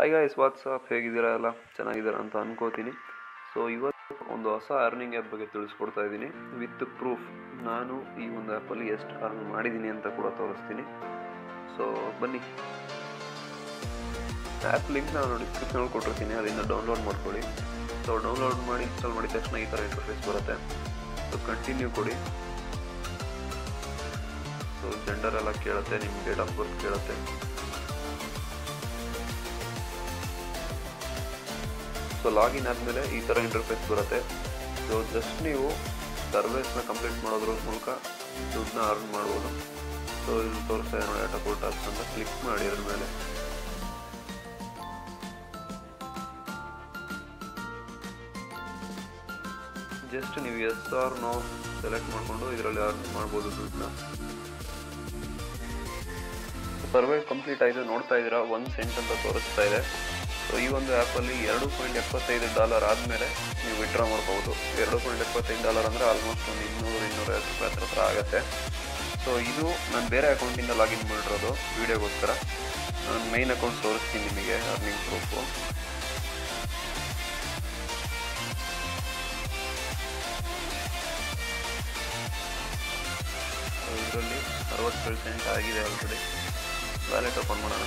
Hi guys, WhatsApp ಹೇಗಿದ್ದೀರಾ? ಎಲ್ಲ ಚೆನ್ನಾಗಿದ್ದೀರಾ ಅಂತ ಅನ್ಕೋತೀನಿ. ಸೊ ಇವತ್ತು ಒಂದು ಹೊಸ ಅರ್ನಿಂಗ್ ಆ್ಯಪ್ ಬಗ್ಗೆ ತಿಳಿಸ್ಕೊಡ್ತಾ ಇದ್ದೀನಿ ವಿತ್ ಪ್ರೂಫ್. ನಾನು ಈ ಒಂದು ಆ್ಯಪಲ್ಲಿ ಎಷ್ಟು ಅರ್ನ್ ಮಾಡಿದ್ದೀನಿ ಅಂತ ಕೂಡ ತೋರಿಸ್ತೀನಿ. ಸೊ ಬನ್ನಿ, ಆ್ಯಪ್ ಲಿಂಕ್ ನಾನು ಡಿಸ್ಕ್ರಿಪ್ಷನಲ್ಲಿ ಕೊಟ್ಟಿರ್ತೀನಿ, ಅಲ್ಲಿಂದ ಡೌನ್ಲೋಡ್ ಮಾಡ್ಕೊಳ್ಳಿ. ಸೊ ಡೌನ್ಲೋಡ್ ಮಾಡಿ ಇನ್ಸ್ಟಾಲ್ ಮಾಡಿದ ತಕ್ಷಣ ಈ ಥರ ಇಂಟರ್ಫೇಸ್ ಬರುತ್ತೆ. ಸೊ ಕಂಟಿನ್ಯೂ ಕೊಡಿ. ಸೊ ಜೆಂಡರ್ ಎಲ್ಲ ಕೇಳುತ್ತೆ, ನಿಮ್ಮ ಡೇಟ್ ಆಫ್ ಬರ್ತ್ ಕೇಳುತ್ತೆ. ಸೊ ಲಾಗಿನ್ ಆದಮೇಲೆ ಈ ಥರ ಇಂಟರ್ಫೇಸ್ ಬರುತ್ತೆ. ಸೊ ಜಸ್ಟ್ ನೀವು ಸರ್ವಿಸ್ನ ಕಂಪ್ಲೀಟ್ ಮಾಡೋದ್ರ ಮೂಲಕ ದುಡ್ಡನ್ನ ಅರ್ನ್ ಮಾಡ್ಬೋದು. ಸೊ ಇಲ್ಲಿ ತೋರಿಸ್ತಾ ಇದೆ ನೋಡಿ, ಡಾಟಾ ಟಾಸ್ಕ್ ಅಂತ ಕ್ಲಿಕ್ ಮಾಡಿ ಅದ್ರ ಮೇಲೆ. ಜಸ್ಟ್ ನೀವು ಎಸ್ ಆರ್ ನೋ ಸೆಲೆಕ್ಟ್ ಮಾಡಿಕೊಂಡು ಇದರಲ್ಲಿ ಅರ್ನ್ ಮಾಡ್ಬೋದು ದುಡ್ಡನ್ನ. ಸರ್ವೆ ಕಂಪ್ಲೀಟ್ ಆಯಿತು, ನೋಡ್ತಾ ಇದ್ದೀರಾ 1 ಸೆಂಟ್ ಅಂತ ತೋರಿಸ್ತಾ ಇದೆ. ಸೊ ಈ ಒಂದು ಆ್ಯಪಲ್ಲಿ $2.75 ಆದಮೇಲೆ ನೀವು ವಿಡ್ರಾ ಮಾಡ್ಬೋದು. $2.75 ಅಂದರೆ ಆಲ್ಮೋಸ್ಟ್ ಒಂದು $200-250 ಹತ್ರ ಆಗುತ್ತೆ. ಸೊ ಇದು ನಾನು ಬೇರೆ ಅಕೌಂಟಿಂದ ಲಾಗಿನ್ ಮಾಡಿರೋದು ವೀಡಿಯೋಗೋಸ್ಕರ. ನಾನು ಮೈನ್ ಅಕೌಂಟ್ ತೋರಿಸ್ತೀನಿ ನಿಮಗೆ, ಅರ್ನಿಂಗ್ ಪ್ರೂಫು. ಇದರಲ್ಲಿ 60% ಆಗಿದೆ ಆಲ್ರೆಡಿ. ವ್ಯಾಲೆಟ್ ಓಪನ್ ಮಾಡೋಣ.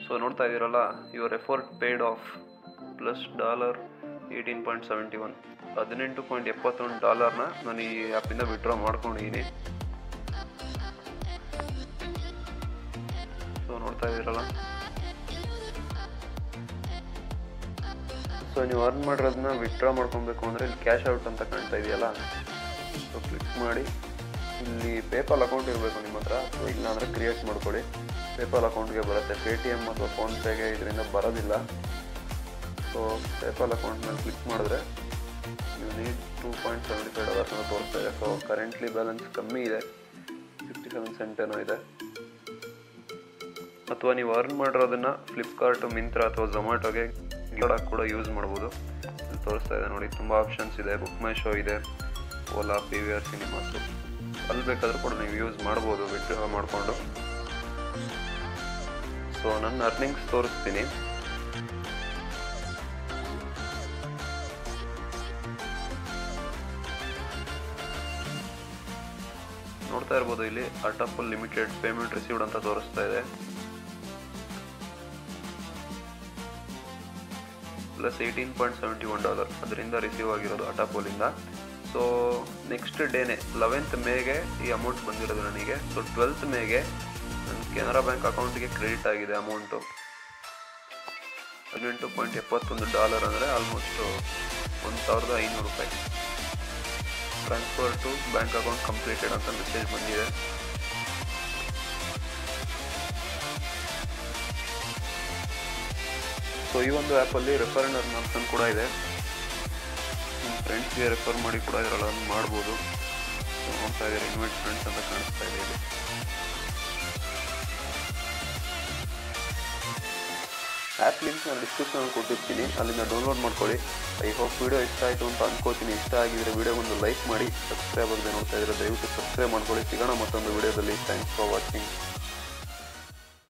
ಸೊ ನೋಡ್ತಾ ಇದ್ದೀರಲ್ಲ, your effort paid of plus $18.71 $18.71 ನಾನು ಈ ಆ್ಯಪಿಂದ ವಿಡ್ರಾ ಮಾಡ್ಕೊಂಡಿದ್ದೀನಿ. ಸೊ ನೋಡ್ತಾ ಇದ್ದೀರಲ್ಲ, ಸೊ ನೀವು ಅರ್ನ್ ಮಾಡಿರೋದನ್ನ ವಿಡ್ರಾ ಮಾಡ್ಕೊಬೇಕು ಅಂದರೆ ಇಲ್ಲಿ ಕ್ಯಾಶ್ ಔಟ್ ಅಂತ ಕಾಣ್ತಾ ಇದೆಯಲ್ಲ, ಸೊ ಕ್ಲಿಕ್ ಮಾಡಿ. ಇಲ್ಲಿ ಪೇಪಾಲ್ ಅಕೌಂಟ್ ಇರಬೇಕು ನಿಮ್ಮ ಹತ್ರ. ಸೊ ಇಲ್ಲಾಂದರೆ ಕ್ರಿಯೇಟ್ ಮಾಡ್ಕೊಳ್ಳಿ, ಪೇಪಾಲ್ ಅಕೌಂಟ್ಗೆ ಬರುತ್ತೆ. ಪೇಟಿಎಮ್ ಅಥವಾ ಫೋನ್ಪೇಗೆ ಇದರಿಂದ ಬರೋದಿಲ್ಲ. ಸೊ ಪೇಪಾಲ್ ಅಕೌಂಟ್ ಮೇಲೆ ಕ್ಲಿಕ್ ಮಾಡಿದ್ರೆ ನೀವು ನೀಡ್ $2.75 ಅಂತ ತೋರಿಸ್ತಾ ಇದೆ. ಸೊ ಕರೆಂಟ್ಲಿ ಬ್ಯಾಲೆನ್ಸ್ ಕಮ್ಮಿ ಇದೆ, 57 ಸೆಂಟ್ ಏನೋ ಇದೆ. ಅಥವಾ ನೀವು ಅರ್ನ್ ಮಾಡಿರೋದನ್ನು ಫ್ಲಿಪ್ಕಾರ್ಟ್, ಮಿಂತ್ರಾ ಅಥವಾ ಝೊಮ್ಯಾಟೋಗೆ ಕೂಡ ಯೂಸ್ ಮಾಡ್ಬೋದು. ಇಲ್ಲಿ ತೋರಿಸ್ತಾ ಇದೆ ನೋಡಿ, ತುಂಬ ಆಪ್ಷನ್ಸ್ ಇದೆ. ಬುಕ್ ಮೈ ಶೋ ಇದೆ, ಓಲಾ, PVR ಸಿನಿಮಾಸು. ಅಲ್ಲಿ ಬೇಕಾದರೂ ಕೂಡ ನೀವು ಯೂಸ್ ಮಾಡ್ಬೋದು ವಿಡ್ರಾ ಮಾಡಿಕೊಂಡು. ಸೊ ನನ್ನ ಅರ್ನಿಂಗ್ಸ್ ತೋರಿಸ್ತೀನಿ. ನೋಡ್ತಾ ಇರ್ಬೋದು, ಇಲ್ಲಿ ಅಟಪಲ್ ಲಿಮಿಟೆಡ್ ಪೇಮೆಂಟ್ ರಿಸೀವ್ಡ್ ಅಂತ ತೋರಿಸ್ತಾ ಇದೆ. ಪ್ಲಸ್ $18.71 ಅದರಿಂದ ರಿಸೀವ್ ಆಗಿರೋದು ಅಟಾಪೋಲಿಂದ. ಸೊ ನೆಕ್ಸ್ಟ್ ಡೇನೆ 11th ಮೇಗೆ ಈ ಅಮೌಂಟ್ ಬಂದಿರೋದು ನನಗೆ. ಸೊ 12th ಮೇಗೆ ನನ್ನ ಕೆನರಾ ಬ್ಯಾಂಕ್ ಅಕೌಂಟಿಗೆ ಕ್ರೆಡಿಟ್ ಆಗಿದೆ ಅಮೌಂಟು. $18.71 ಅಂದರೆ almost $1,500. Transfer to bank account completed ಅಂತ ಮೆಸೇಜ್ ಬಂದಿದೆ. ಸೊ ಈ ಒಂದು ಆ್ಯಪಲ್ಲಿ ರೆಫರ್ ಅಂಡ್ ಅರ್ನ್ ಆಪ್ಷನ್ ಕೂಡ ಇದೆ. ನಿಮ್ಮ ಫ್ರೆಂಡ್ಸ್ಗೆ ರೆಫರ್ ಮಾಡಿ ಕೂಡ ಇದರಲ್ಲಿ ಅರ್ನ್ ಮಾಡ್ಬೋದು. ಸೊ ನೋಡ್ತಾ ಇದ್ದಾರೆ, ಇನ್ವೈಟ್ ಫ್ರೆಂಡ್ಸ್ ಅಂತ ಕಾಣಿಸ್ತಾ ಇದೆ ಇಲ್ಲಿ. ಆ್ಯಪ್ ಲಿಂಕ್ ನಾನು ಡಿಸ್ಕ್ರಿಪ್ಷನಲ್ಲಿ ಕೊಟ್ಟಿರ್ತೀನಿ, ಅಲ್ಲಿಂದ ಡೌನ್ಲೋಡ್ ಮಾಡ್ಕೊಳ್ಳಿ. ಐ ಹೋಪ್ ವಿಡಿಯೋ ಇಷ್ಟ ಆಯಿತು ಅಂತ ಅನ್ಕೋತೀನಿ. ಇಷ್ಟ ಆಗಿದ್ರೆ ವಿಡಿಯೋಗೊಂದು ಲೈಕ್ ಮಾಡಿ. ಸಬ್ಸ್ಕ್ರೈಬ್ ಆಗದೆ ನೋಡ್ತಾ ಇದ್ರೆ ದಯವಿಟ್ಟು ಸಬ್ಸ್ಕ್ರೈಬ್ ಮಾಡ್ಕೊಳ್ಳಿ. ಸಿಗೋಣ ಮತ್ತೊಂದು ವಿಡಿಯೋದಲ್ಲಿ. Thanks for watching.